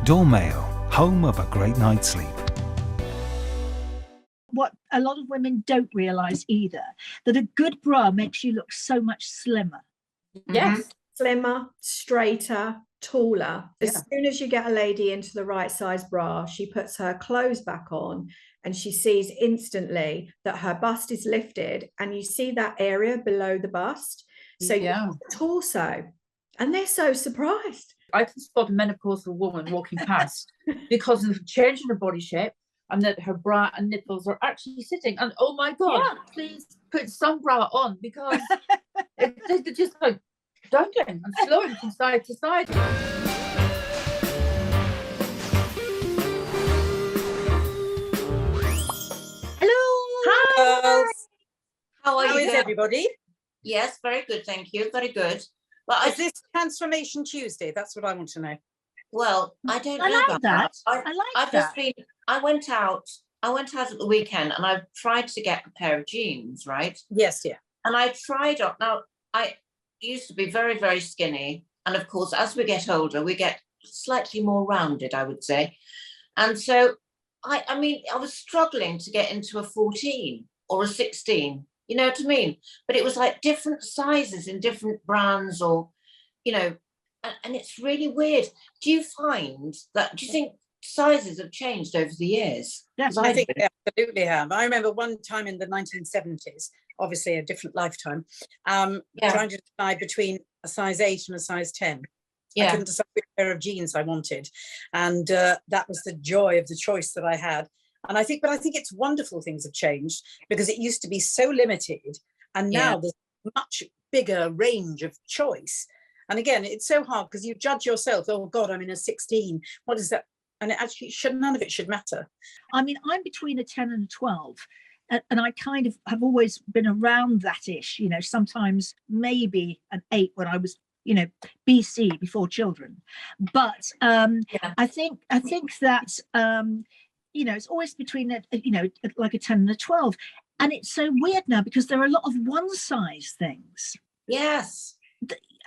Mayo, home of a great night's sleep. What a lot of women don't realise either, that a good bra makes you look so much slimmer. Yes, slimmer, straighter, taller. As soon as you get a lady into the right size bra, she puts her clothes back on and she sees instantly that her bust is lifted, and you see that area below the bust. So you have the torso, and they're so surprised. I can spot a menopausal woman walking past because of change in her body shape, and that her bra and nipples are actually sitting. And oh my God, please put some bra on, because they're just like dangling and flowing from side to side. Hello. Hi. How is everybody? Yes, very good, thank you. Very good. Well, Is this Transformation Tuesday? That's what I want to know. Well, I don't I know like about that. I went out at the weekend, and I tried to get a pair of jeans, right? Yes, yeah. And I tried on. Now, I used to be very, very skinny, and of course, as we get older, we get slightly more rounded, I would say. And so, I mean, I was struggling to get into a 14 or a 16. You know what I mean? But it was like different sizes in different brands, or, you know, and it's really weird. Do you think sizes have changed over the years? Yes, I think they absolutely have. I remember one time in the 1970s, obviously a different lifetime, trying to decide between a size 8 and a size 10. I couldn't decide which pair of jeans I wanted. And that was the joy of the choice that I had. And I think it's wonderful things have changed, because it used to be so limited, and now there's a much bigger range of choice. And again, it's so hard because you judge yourself. Oh God, I'm in a 16. What is that? And it actually none of it should matter. I mean, I'm between a 10 and a 12. And I kind of have always been around that ish, you know, sometimes maybe an 8 when I was, you know, BC, before children. But I think that, you know, it's always between, you know, like a 10 and a 12. And it's so weird now, because there are a lot of one size things. Yes.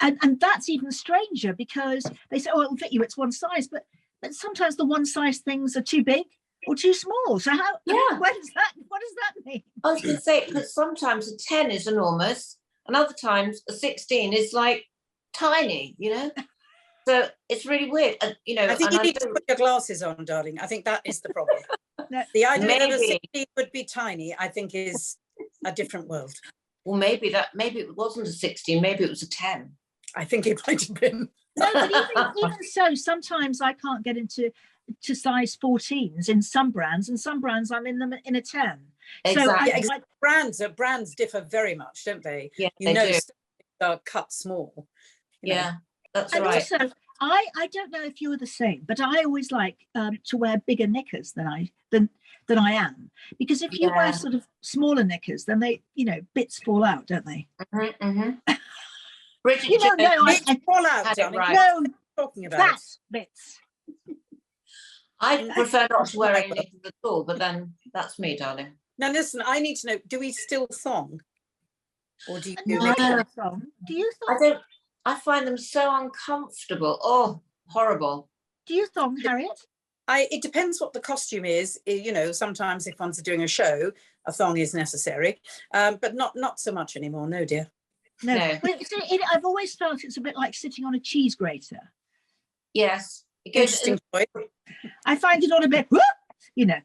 And that's even stranger, because they say, oh, it'll fit you, it's one size. But sometimes the one size things are too big or too small. So what does that mean? I was going to say, because sometimes a 10 is enormous, and other times a 16 is like tiny, you know? So it's really weird. You know, I think you need to put your glasses on, darling. I think that is the problem. The idea that a 16 would be tiny, I think, is a different world. Well, maybe it wasn't a 16, maybe it was a 10. I think it might have been. No, but even so, sometimes I can't get into size 14s in some brands, and some brands I'm in them in a 10. Exactly. So brands differ very much, don't they? Yeah, you know, are cut small. Yeah, that's and right. Also, I don't know if you're the same, but I always like to wear bigger knickers than I am, because if you wear sort of smaller knickers, then they, you know, bits fall out, don't they? Mm-hmm, mm-hmm. Bridget, you don't know. I fall out, darling. Right. No, talking about that bits. I prefer not to wear any knickers at all, but then that's me, darling. Now listen, I need to know, do we still thong? Or do you do No, knickers? Do you thong? I find them so uncomfortable. Oh, horrible. Do you thong, Harriet? It depends what the costume is. You know, sometimes if one's doing a show, a thong is necessary, but not so much anymore. No, dear. No. But I've always felt it's a bit like sitting on a cheese grater. Yes. Interesting point. I find it all a bit, you know.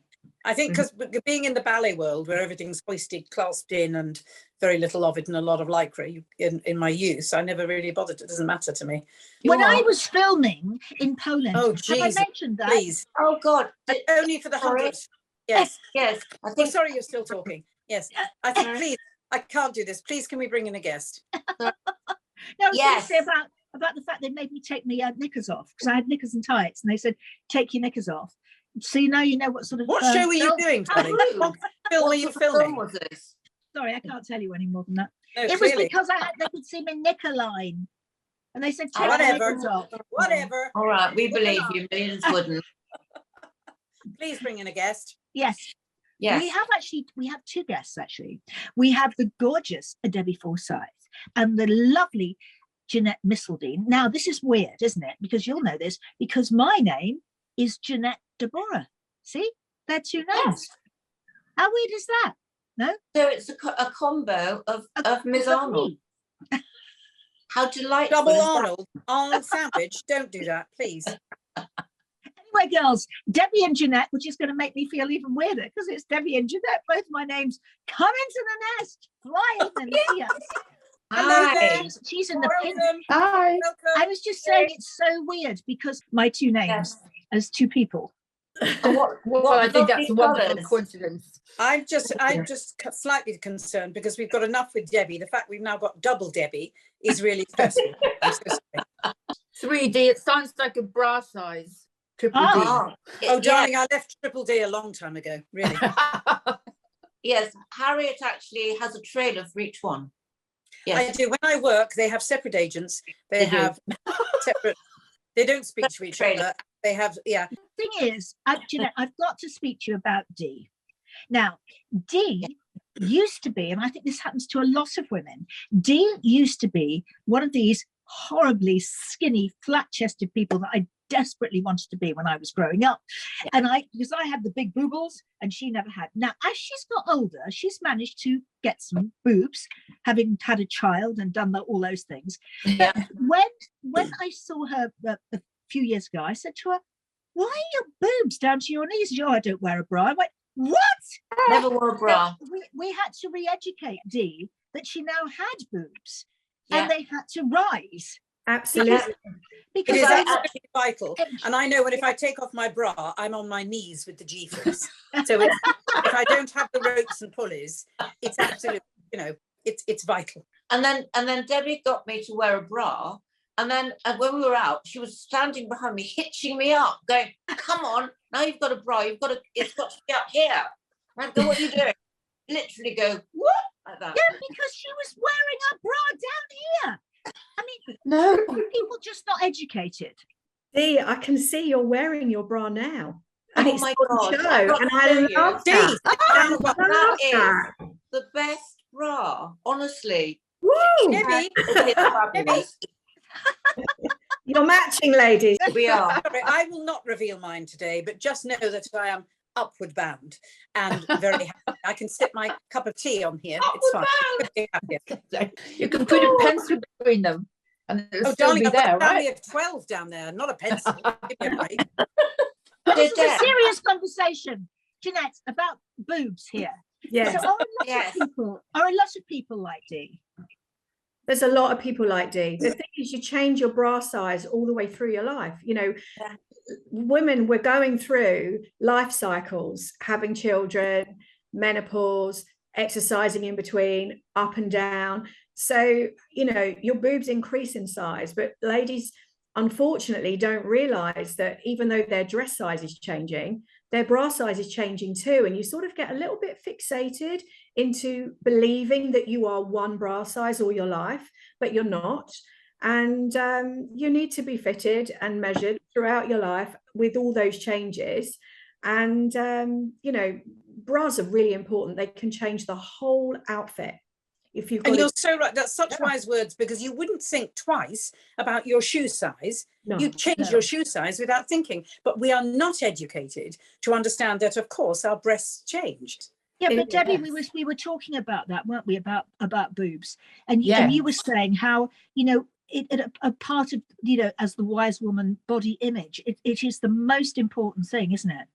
I think because being in the ballet world, where everything's hoisted, clasped in, and very little of it, and a lot of lycra in my youth, I never really bothered. It doesn't matter to me. When I was filming in Poland, have I mentioned that? Please. Oh God! Only for the 100th. Yes. Yes. I think. Oh, sorry, you're still talking. Yes. I think. Please, I can't do this. Please, can we bring in a guest? No, I was going to say about the fact they made me take my knickers off, because I had knickers and tights, and they said take your knickers off. So you know what sort of. What show were you doing, darling? What film were you filming? Was this? Sorry, I can't tell you any more than that. No, it clearly. was because they could see my knicker line, and they said take your knickers off. Whatever. All right, we believe you. Millions wouldn't. Please bring in a guest. Yes. Yes. We have two guests actually. We have the gorgeous Deborah Forsythe and the lovely Jeanette Misseldine. Now this is weird, isn't it? Because you'll know this, because my name is Jeanette Deborah. See, they're two names. Yes. How weird is that? No? So it's a combo of Miss Arnold. How delightful. Double is that? Arnold, Arnold sandwich. Don't do that, please. Anyway, girls, Debbie and Jeanette, which is going to make me feel even weirder because it's Debbie and Jeanette, both my names. Come into the nest, fly in and see us. Hello Hi. there. She's in the pink. Welcome. Hi. Welcome. I was just saying it's so weird because my two names as two people. And what I think that's a lovely wonderful colours. coincidence. I'm just slightly concerned because we've got enough with Debbie. The fact we've now got double Debbie is really stressful. I'm so sorry. 3D, it sounds like a bra size. Triple D. Oh, Oh, darling, I left Triple D a long time ago, really. yes. Harriet actually has a trailer for each one. I Yes. do. When I work, they have separate agents. They They do. have separate, they don't speak to each other. They have, yeah. Thing is, Jeanette, I've got to speak to you about Dee. Now, Dee used to be, and I think this happens to a lot of women, Dee used to be one of these horribly skinny, flat-chested people that I desperately wanted to be when I was growing up. And because I had the big boobles and she never had. Now, as she's got older, she's managed to get some boobs, having had a child and done all those things. Yeah. But when I saw her a few years ago, I said to her, why are your boobs down to your knees? She said, oh, I don't wear a bra. I went, what? Never wore a bra. We had to re-educate Dee that she now had boobs Yeah. and they had to rise. Absolutely. It Because is I- absolutely vital. And I know when if I take off my bra, I'm on my knees with the G-force. So if I don't have the ropes and pulleys, it's absolutely, it's vital. And then Debbie got me to wear a bra. And then when we were out, she was standing behind me, hitching me up, going, come on, now you've got a bra, it's got to be up here. And I go, what are you doing? Literally go, what? Like that. yeah, because she was wearing a bra down here. I mean, No. people just not educated. Dee, I can see you're wearing your bra now. And Oh it's my on God, show, I've got and to I show you. love Dee, that. I love That is that. the best bra, honestly. Woo! Debbie, It is fabulous. You're matching, ladies. We are. sorry, I will not reveal mine today, but just know that I am upward bound and very happy. I can sip my cup of tea on here. It's fine. Upward Couldn't be happier. You can put a pencil between them and it'll Oh, still darling, be I've got there, a family right? of 12 down there, not a pencil. Give me a break. But this is a Deb. serious conversation, Jeanette, about boobs here. Yes. So Yes. are a lot of people like Dee? There's a lot of people like Dee. The thing is, you change your bra size all the way through your life. Yeah. Women, we're going through life cycles, having children, menopause, exercising in between, up and down. So, your boobs increase in size, but ladies, unfortunately, don't realize that even though their dress size is changing, their bra size is changing too. And you sort of get a little bit fixated into believing that you are one bra size all your life, but you're not. And you need to be fitted and measured throughout your life with all those changes. And, bras are really important. They can change the whole outfit. If you've got And you're so right. That's such wise words, because you wouldn't think twice about your shoe size. No, You change no. your shoe size without thinking. But we are not educated to understand that, of course, our breasts changed. Yeah, but Yes. Debbie, we were talking about that, weren't we? About boobs, and you Yes. were saying how a part of as the wise woman body image. It is the most important thing, isn't it?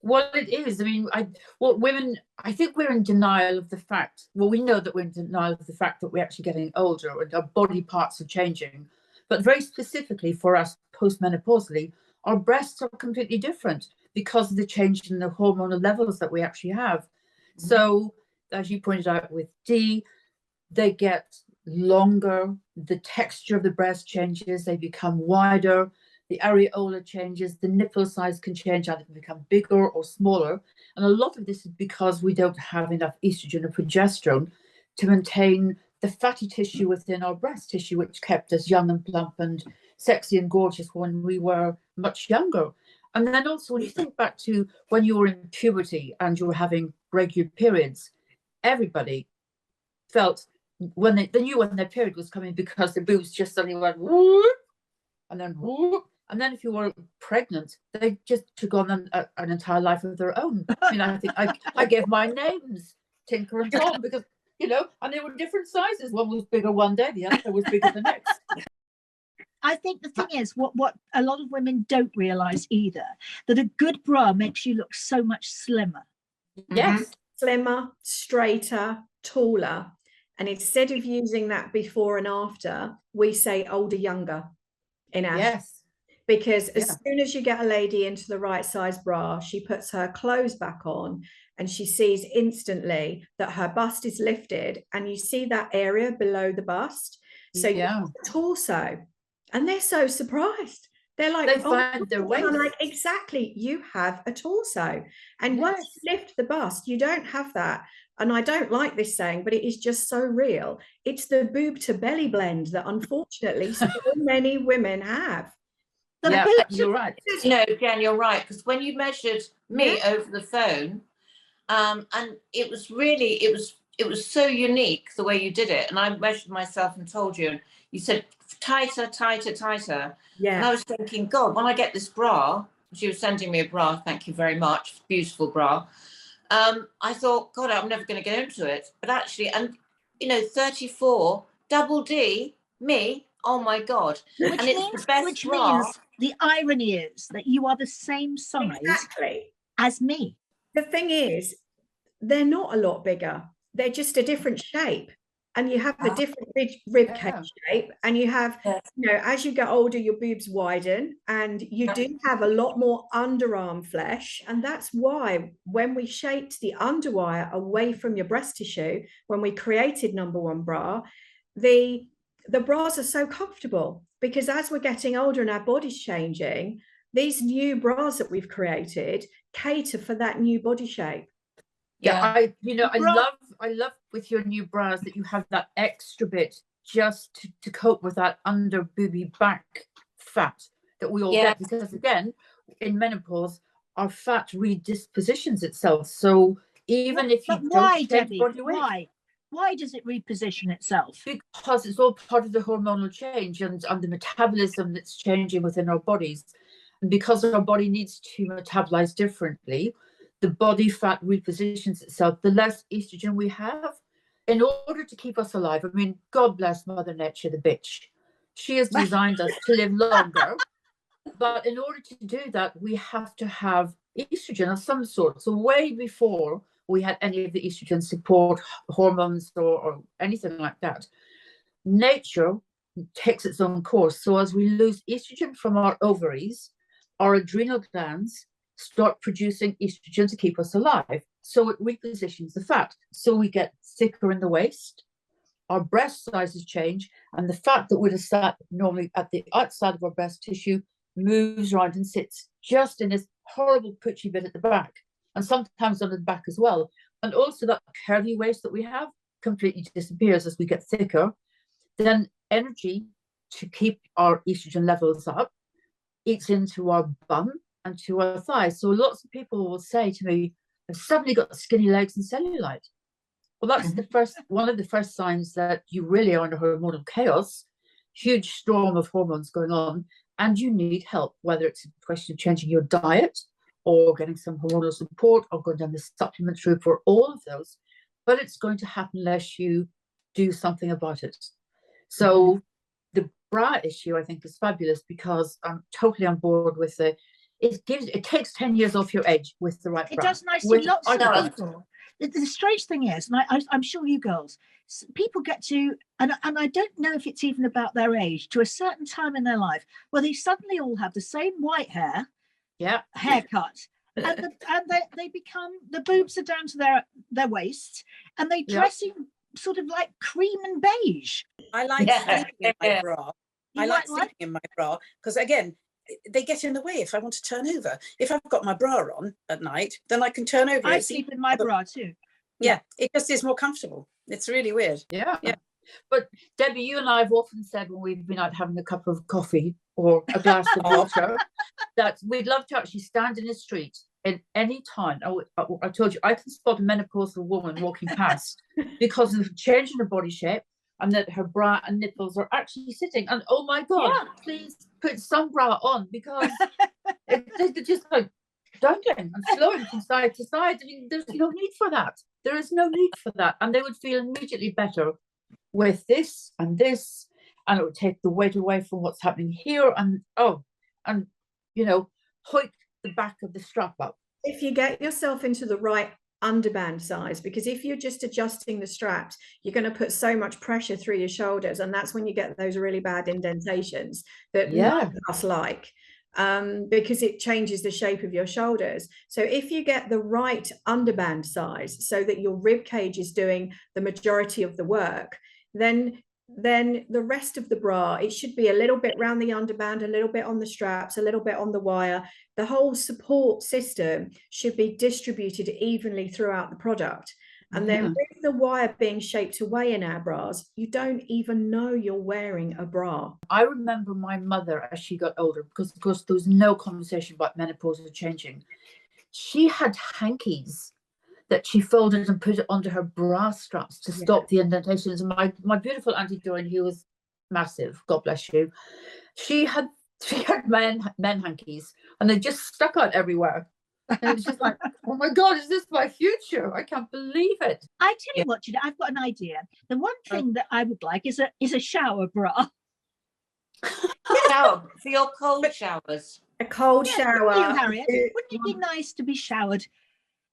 Well, it is. I mean, I think we're in denial of the fact, well, we know that we're in denial of the fact that we're actually getting older and our body parts are changing. But very specifically for us postmenopausally, our breasts are completely different because of the change in the hormonal levels that we actually have. So, as you pointed out with Dee, they get longer, the texture of the breast changes, they become wider, the areola changes, the nipple size can change, either become bigger or smaller. And a lot of this is because we don't have enough estrogen or progesterone to maintain the fatty tissue within our breast tissue, which kept us young and plump and sexy and gorgeous when we were much younger. And then also, when you think back to when you were in puberty and you were having regular periods, everybody felt they knew when their period was coming because the boobs just suddenly went whoop, and then whoop, And then if you were pregnant, they just took on an entire life of their own. I mean, I think I gave my names Tinker and Tom because, you know, and they were different sizes. One was bigger one day, the other was bigger the next. I think the thing is, what a lot of women don't realise either, that a good bra makes you look so much slimmer. Yes. Slimmer, straighter, taller. And instead of using that before and after, we say older, younger in our Yes. Because as soon as you get a lady into the right size bra, she puts her clothes back on and she sees instantly that her bust is lifted, and you see that area below the bust. So you have the torso, and they're so surprised. They're like, they find their waist. I'm like, exactly, you have a torso. And once you lift the bust, you don't have that. And I don't like this saying, but it is just so real. It's the boob to belly blend that unfortunately so many women have. You're right. No, Jan, you're right. Because when you measured me over the phone, and it was really, it was so unique the way you did it. And I measured myself and told you, and you said tighter, tighter, tighter. Yeah. And I was thinking, God, when I get this bra, she was sending me a bra, thank you very much, beautiful bra. I thought, God, I'm never going to get into it. But actually, and you know, 34, double D, me, oh my God. Which means the irony is that you are the same size as me. The thing is, they're not a lot bigger. They're just a different shape. And you have a different rib cage shape. And you have, you know, as you get older, your boobs widen, and you do have a lot more underarm flesh. And that's why when we shaped the underwire away from your breast tissue, when we created number one bra, the bras are so comfortable, because as we're getting older and our body's changing, these new bras that we've created cater for that new body shape. I love with your new bras that you have that extra bit just to cope with that under booby back fat that we all get, because again, in menopause, our fat redispositions itself. So even if you don't change body weight, why does it reposition itself? Because it's all part of the hormonal change and the metabolism that's changing within our bodies. And because our body needs to metabolize differently, the body fat repositions itself. The less estrogen we have, in order to keep us alive. I mean, God bless Mother Nature, the bitch. She has designed us to live longer. But in order to do that, we have to have estrogen of some sort. So way before we had any of the estrogen support hormones or anything like that, nature takes its own course. So as we lose estrogen from our ovaries, our adrenal glands start producing estrogen to keep us alive. So it repositions the fat. So we get thicker in the waist, our breast sizes change, and the fat that would have sat normally at the outside of our breast tissue moves around and sits just in this horrible putchy bit at the back, and sometimes on the back as well. And also that curvy waist that we have completely disappears as we get thicker. Then energy to keep our estrogen levels up eats into our bum and to our thighs. So lots of people will say to me, I've suddenly got skinny legs and cellulite. Well, that's one of the first signs that you really are in a hormonal chaos, huge storm of hormones going on, and you need help, whether it's a question of changing your diet or getting some hormonal support or going down the supplement route for all of those. But it's going to happen unless you do something about it. So the bra issue, I think, is fabulous, because I'm totally on board with it takes 10 years off your age with the right bra. It does nicely. Lots of people. The strange thing is, and I'm sure you girls, people get to, and I don't know if it's even about their age, to a certain time in their life where they suddenly all have the same white hair, haircut, and they become, the boobs are down to their waists, and they dress in sort of like cream and beige. I like sleeping in my bra. I like sleeping in my bra because, again, they get in the way if I want to turn over. If I've got my bra on at night, then I can turn over. I sleep in my bra too. Yeah, it just is more comfortable. It's really weird. Yeah. But Debbie, you and I have often said when we've been out having a cup of coffee or a glass of water that we'd love to actually stand in the street at any time. I told you, I can spot a menopausal woman walking past because of the change in her body shape, and that her bra and nipples are actually sitting. And oh my God, please put some bra on, because they're just like dangling and flowing from side to side. I mean, there's no need for that. There is no need for that. And they would feel immediately better with this, and it would take the weight away from what's happening here. And you know, hoik the back of the strap up. If you get yourself into the right underband size, because if you're just adjusting the straps, you're going to put so much pressure through your shoulders, and that's when you get those really bad indentations that none of us like, because it changes the shape of your shoulders. So if you get the right underband size so that your rib cage is doing the majority of the work, then the rest of the bra, it should be a little bit around the underband, a little bit on the straps, a little bit on the wire. The whole support system should be distributed evenly throughout the product. And then with the wire being shaped away in our bras, you don't even know you're wearing a bra. I remember my mother, as she got older, because of course there was no conversation about menopause or changing, she had hankies that she folded and put it under her bra straps to stop the indentations. And my beautiful Auntie Doreen, who was massive, God bless you, she had men hankies, and they just stuck out everywhere. And it was just like, oh my God, is this my future? I can't believe it. I tell you what, Jeanette, I've got an idea. The one thing that I would like is a shower bra. Shower for your cold showers. A cold shower. You, Harriet, wouldn't it be nice to be showered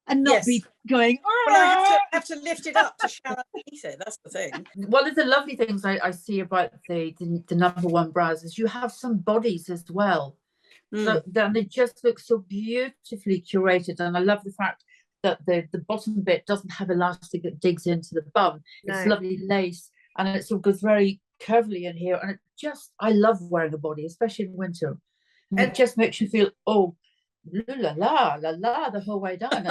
and not be going, well, I have to lift it up to shower underneath it. That's the thing. One of the lovely things I see about the number one bras is you have some bodies as well. So then they just look so beautifully curated. And I love the fact that the bottom bit doesn't have elastic that digs into the bum. It's lovely lace, and it sort of goes very curvily in here. And I love wearing a body, especially in winter. And it just makes you feel, oh, la la la la the whole way down.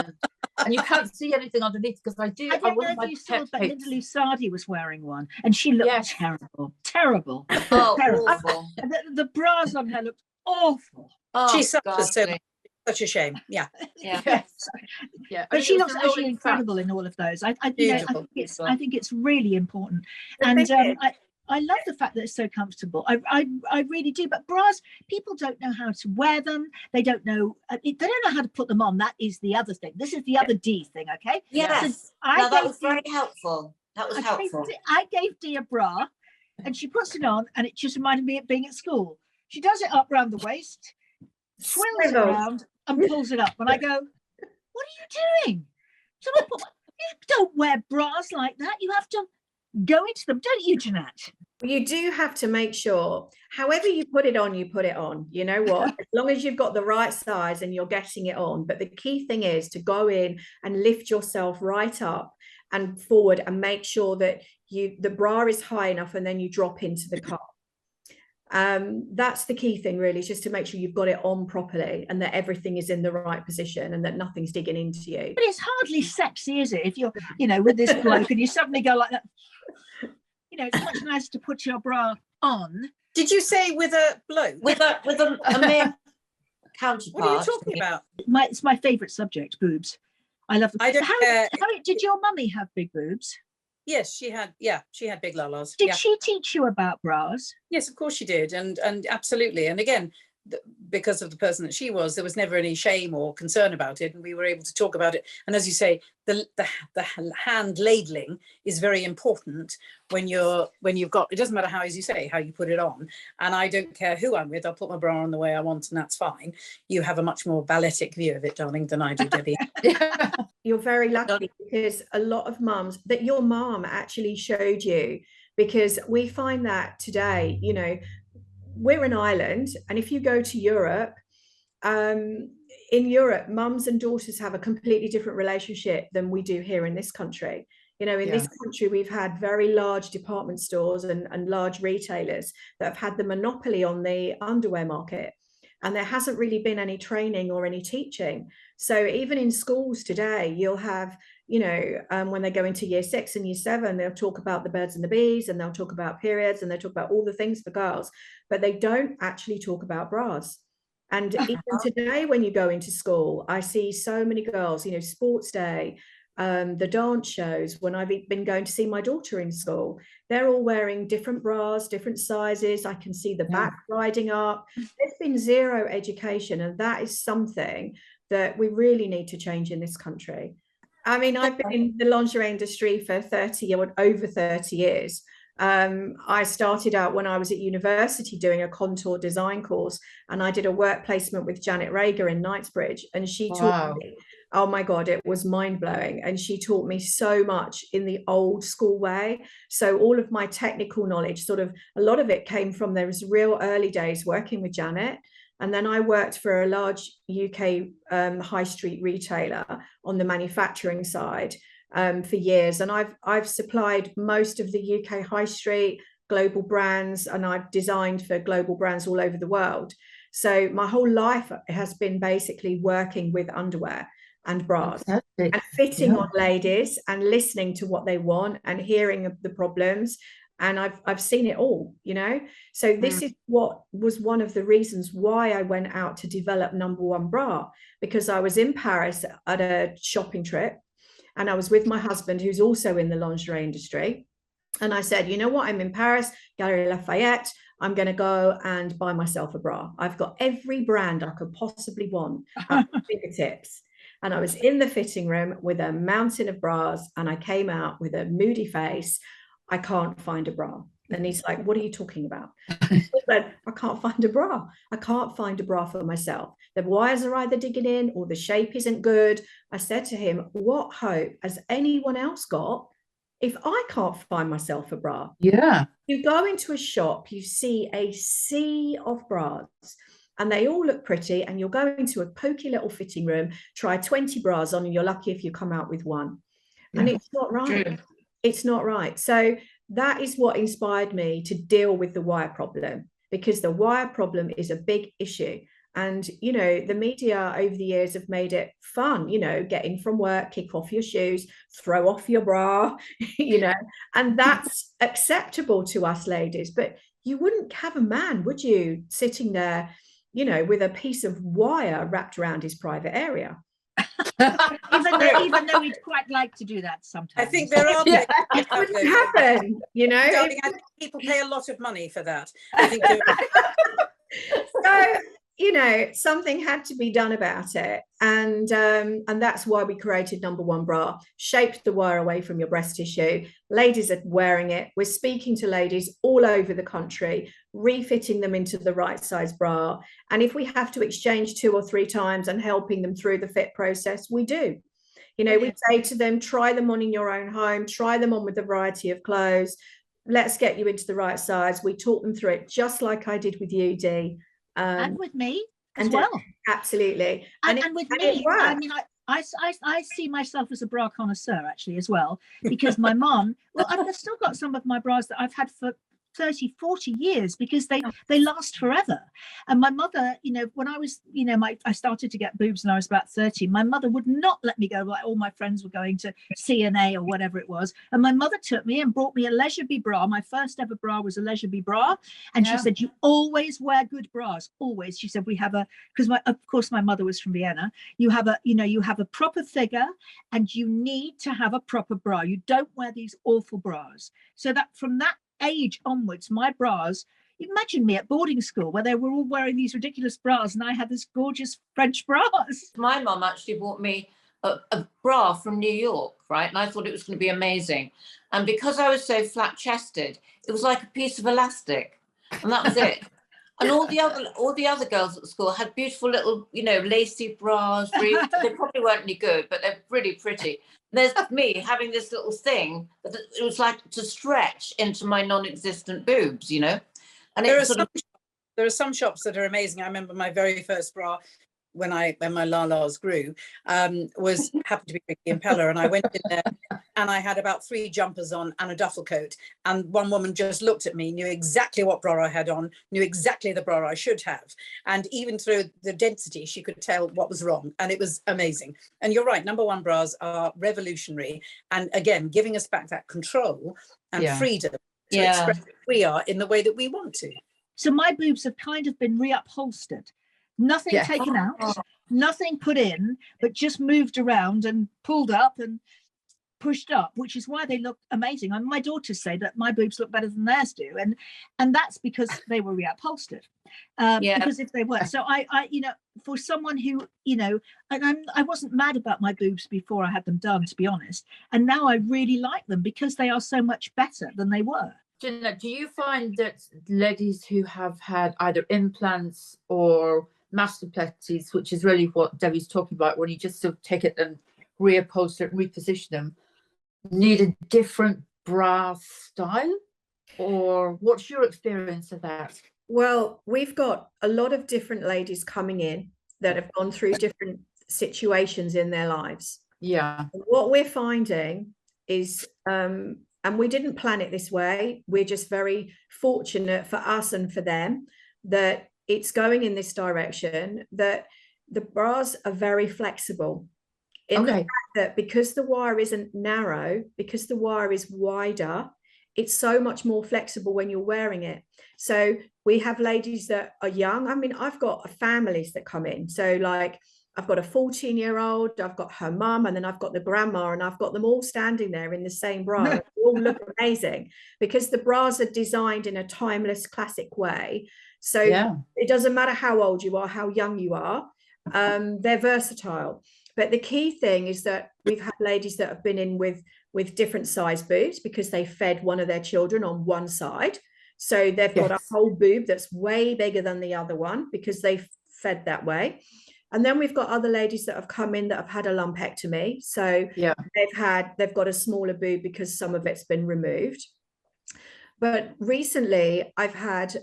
And you can't see anything underneath, because I don't know if you saw, but Linda Lusardi was wearing one, and she looked terrible. Oh, terrible. awful. The bras on her looked awful. Oh, She's such a shame. Yeah. But she looks actually incredible in all of those. I think it's really important. And I love the fact that it's so comfortable. I really do. But bras, people don't know how to wear them. They don't know. They don't know how to put them on. That is the other thing. This is the other D thing. Okay. Yes. So that was very helpful. That was helpful. I gave Dee a bra, and she puts it on, and it just reminded me of being at school. She does it up around the waist, swirls it around, and pulls it up. And I go, "What are you doing? You don't wear bras like that. You have to go into them, don't you, Jeanette?" You do have to make sure, however you put it on, you know what, as long as you've got the right size and you're getting it on. But the key thing is to go in and lift yourself right up and forward, and make sure that the bra is high enough, and then you drop into the cup. That's the key thing, really, just to make sure you've got it on properly, and that everything is in the right position, and that nothing's digging into you. But it's hardly sexy, is it? If you're, with this bloke and you suddenly go like that, it's much nicer to put your bra on. Did you say with a bloke? With a male counterpart. What are you talking about? It's my favourite subject, boobs. I love them. Harriet, did your mummy have big boobs? Yes, she had. Yeah, she had big lalas. Did she teach you about bras? Yes, of course she did, and absolutely. And again, because of the person that she was, there was never any shame or concern about it, and we were able to talk about it. And as you say, the hand ladling is very important when you've got. It doesn't matter how, as you say, how you put it on. And I don't care who I'm with. I'll put my bra on the way I want, and that's fine. You have a much more balletic view of it, darling, than I do, Debbie. You're very lucky, because a lot of mums, that your mum actually showed you, because we find that today, we're an island, and if you go to Europe, in Europe, mums and daughters have a completely different relationship than we do here in this country. In this country, we've had very large department stores and large retailers that have had the monopoly on the underwear market. And there hasn't really been any training or any teaching. So even in schools today, you'll have, when they go into year 6 and year 7, they'll talk about the birds and the bees, and they'll talk about periods, and they'll talk about all the things for girls, but they don't actually talk about bras. And even today, when you go into school, I see so many girls, sports day, the dance shows, when I've been going to see my daughter in school, they're all wearing different bras, different sizes. I can see the back riding up. There's been zero education, and that is something that we really need to change in this country. I mean, I've been in the lingerie industry for 30 or over 30 years. I started out when I was at university doing a contour design course, and I did a work placement with Janet Rager in Knightsbridge, and she taught me, oh my God, it was mind-blowing. And she taught me so much in the old school way. So all of my technical knowledge, sort of a lot of it came from those real early days working with Janet. And then I worked for a large UK high street retailer on the manufacturing side for years. And I've supplied most of the UK high street, global brands, and I've designed for global brands all over the world. So my whole life has been basically working with underwear and bras and fitting on ladies and listening to what they want and hearing of the problems. And I've seen it all, you know. So this is what was one of the reasons why I went out to develop Number One Bra, because I was in Paris at a shopping trip, and I was with my husband, who's also in the lingerie industry. And I said, you know what, I'm in Paris, Galeries Lafayette. I'm going to go and buy myself a bra. I've got every brand I could possibly want at my fingertips. And I was in the fitting room with a mountain of bras, and I came out with a moody face. I can't find a bra. And he's like, what are you talking about? I said, I can't find a bra. I can't find a bra for myself. The wires are either digging in or the shape isn't good. I said to him, what hope has anyone else got if I can't find myself a bra? Yeah. You go into a shop, you see a sea of bras, and they all look pretty, and you'll go into a pokey little fitting room, try 20 bras on, and you're lucky if you come out with one. And it's not right. True. It's not right. So that is what inspired me to deal with the wire problem, because the wire problem is a big issue. And, you know, the media over the years have made it fun, you know, get in from work, kick off your shoes, throw off your bra, you know, and that's acceptable to us ladies. But you wouldn't have a man, would you, sitting there, you know, with a piece of wire wrapped around his private area? even though we'd quite like to do that sometimes. I think there are It wouldn't happen, you know. Darling, I think people pay a lot of money for that. I think So, you know, something had to be done about it, and that's why we created Number One Bra, shaped the wire away from your breast tissue. Ladies are wearing it. We're speaking to ladies all over the country, refitting them into the right size bra. And if we have to exchange 2 or 3 times and helping them through the fit process, we do. You know, we say to them, try them on in your own home, try them on with a variety of clothes. Let's get you into the right size. We talk them through it, just like I did with you, Dee. And with me as well. Absolutely. And with me, I mean, I see myself as a bra connoisseur actually as well, because my mom, well, I've still got some of my bras that I've had for 30, 40 years because they last forever. And my mother, you know, when I was, you know, I started to get boobs when I was about 30, my mother would not let me go, like all my friends were going to CNA or whatever it was. And my mother took me and brought me a leisure bra. My first ever bra was a leisure bra. And she said, you always wear good bras, always. She said, we have because of course my mother was from Vienna. You have a proper figure and you need to have a proper bra. You don't wear these awful bras. So that from that age onwards, my bras, imagine me at boarding school where they were all wearing these ridiculous bras and I had this gorgeous French bras. My mum actually bought me a bra from New York, right? And I thought it was going to be amazing. And because I was so flat chested, it was like a piece of elastic, and that was it. And all the other girls at school had beautiful little, you know, lacy bras. They probably weren't any good, but they're really pretty. There's me having this little thing that it was like to stretch into my non-existent boobs, you know. And there are some shops that are amazing. I remember my very first bra when my la-las grew happened to be Ricky Impeller, and I went in there and I had about 3 jumpers on and a duffel coat, and one woman just looked at me, knew exactly what bra I had on, knew exactly the bra I should have, and even through the density she could tell what was wrong, and it was amazing. And you're right, Number One bras are revolutionary, and again giving us back that control and freedom to express who we are in the way that we want to. So my boobs have kind of been reupholstered. Nothing taken out, nothing put in, but just moved around and pulled up. And pushed up, which is why they look amazing. And my daughters say that my boobs look better than theirs do, and that's because they were reupholstered. Because if they weren't, so I for someone who, and I wasn't mad about my boobs before I had them done, to be honest, and now I really like them because they are so much better than they were. Jeanette, do you find that ladies who have had either implants or mastoplexies, which is really what Debbie's talking about, when you just sort of take it and reupholster it, reposition them, need a different bra style? Or what's your experience of that? Well, we've got a lot of different ladies coming in that have gone through different situations in their lives. Yeah. What we're finding is, and we didn't plan it this way, we're just very fortunate for us and for them that it's going in this direction, that the bras are very flexible. In the fact that because the wire isn't narrow, because the wire is wider, it's so much more flexible when you're wearing it. So we have ladies that are young. I mean, I've got families that come in. So like, I've got a 14-year-old, I've got her mum, and then I've got the grandma, and I've got them all standing there in the same bra. They all look amazing because the bras are designed in a timeless, classic way. So it doesn't matter how old you are, how young you are, they're versatile. But the key thing is that we've had ladies that have been in with different size boobs because they fed one of their children on one side. So they've got a whole boob that's way bigger than the other one because they fed that way. And then we've got other ladies that have come in that have had a lumpectomy. So they've got a smaller boob because some of it's been removed. But recently I've had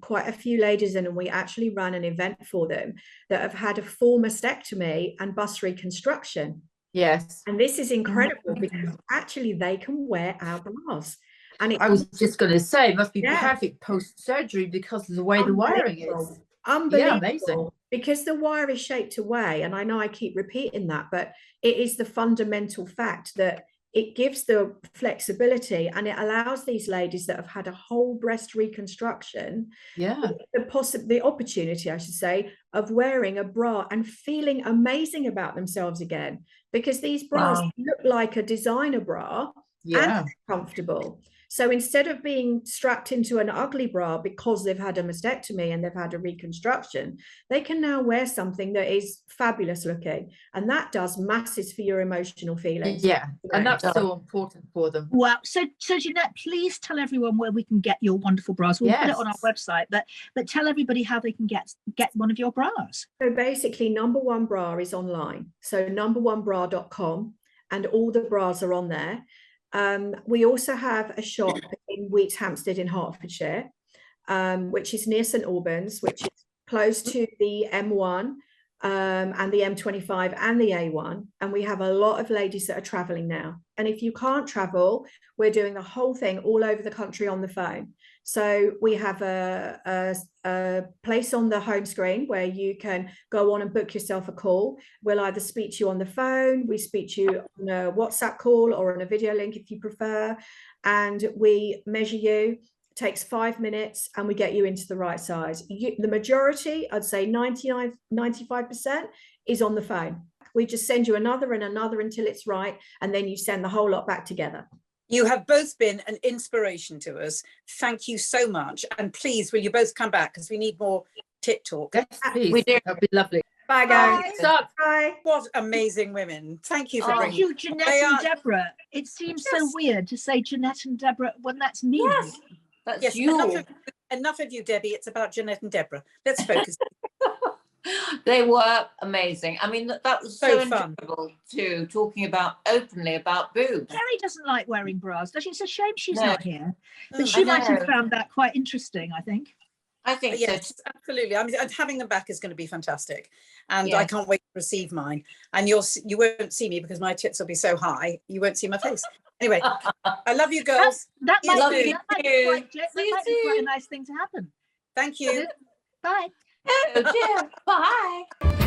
quite a few ladies in, and we actually ran an event for them that have had a full mastectomy and bust reconstruction. Yes. And this is incredible because actually they can wear our bras. And I was just going to say, it must be perfect post-surgery because of the way the wiring is. Unbelievable. Yeah, amazing. Because the wire is shaped away, and I know I keep repeating that, but it is the fundamental fact that it gives the flexibility, and it allows these ladies that have had a whole breast reconstruction the opportunity, I should say, of wearing a bra and feeling amazing about themselves again, because these bras look like a designer bra and comfortable. So instead of being strapped into an ugly bra because they've had a mastectomy and they've had a reconstruction, they can now wear something that is fabulous looking. And that does masses for your emotional feelings. Yeah, and that's so important for them. Wow. So Jeanette, please tell everyone where we can get your wonderful bras. We'll put it on our website, but tell everybody how they can get one of your bras. So basically, Number One Bra is online. So numberonebra.com, and all the bras are on there. We also have a shop in Wheats Hampstead in Hertfordshire, which is near St Albans, which is close to the M1 and the M25 and the A1. And we have a lot of ladies that are traveling now. And if you can't travel, we're doing the whole thing all over the country on the phone. So we have a place on the home screen where you can go on and book yourself a call. We'll either speak to you on the phone, we speak to you on a WhatsApp call or on a video link if you prefer. And we measure you, takes 5 minutes, and we get you into the right size. The majority, I'd say 95% is on the phone. We just send you another and another until it's right. And then you send the whole lot back together. You have both been an inspiration to us. Thank you so much. And please, will you both come back, because we need more tit talk. Yes, please. We do. That'd be lovely. Bye, guys. Bye. What amazing women. Thank you for bringing. Thank you, Jeanette and Deborah. It seems so weird to say Jeanette and Deborah when that's me. Yes, that's you. Enough of you, Debbie. It's about Jeanette and Deborah. Let's focus. They were amazing. I mean, that was so fun. enjoyable too, talking openly about boobs. Carrie doesn't like wearing bras, does she? It's a shame she's not here. But she might have found that quite interesting, I think. I think yes, absolutely. I mean, having them back is going to be fantastic, and I can't wait to receive mine. And you won't see me because my tits will be so high. You won't see my face. Anyway, I love you, girls. That might be quite a nice thing to happen. Thank you. Bye. Oh dear. Bye.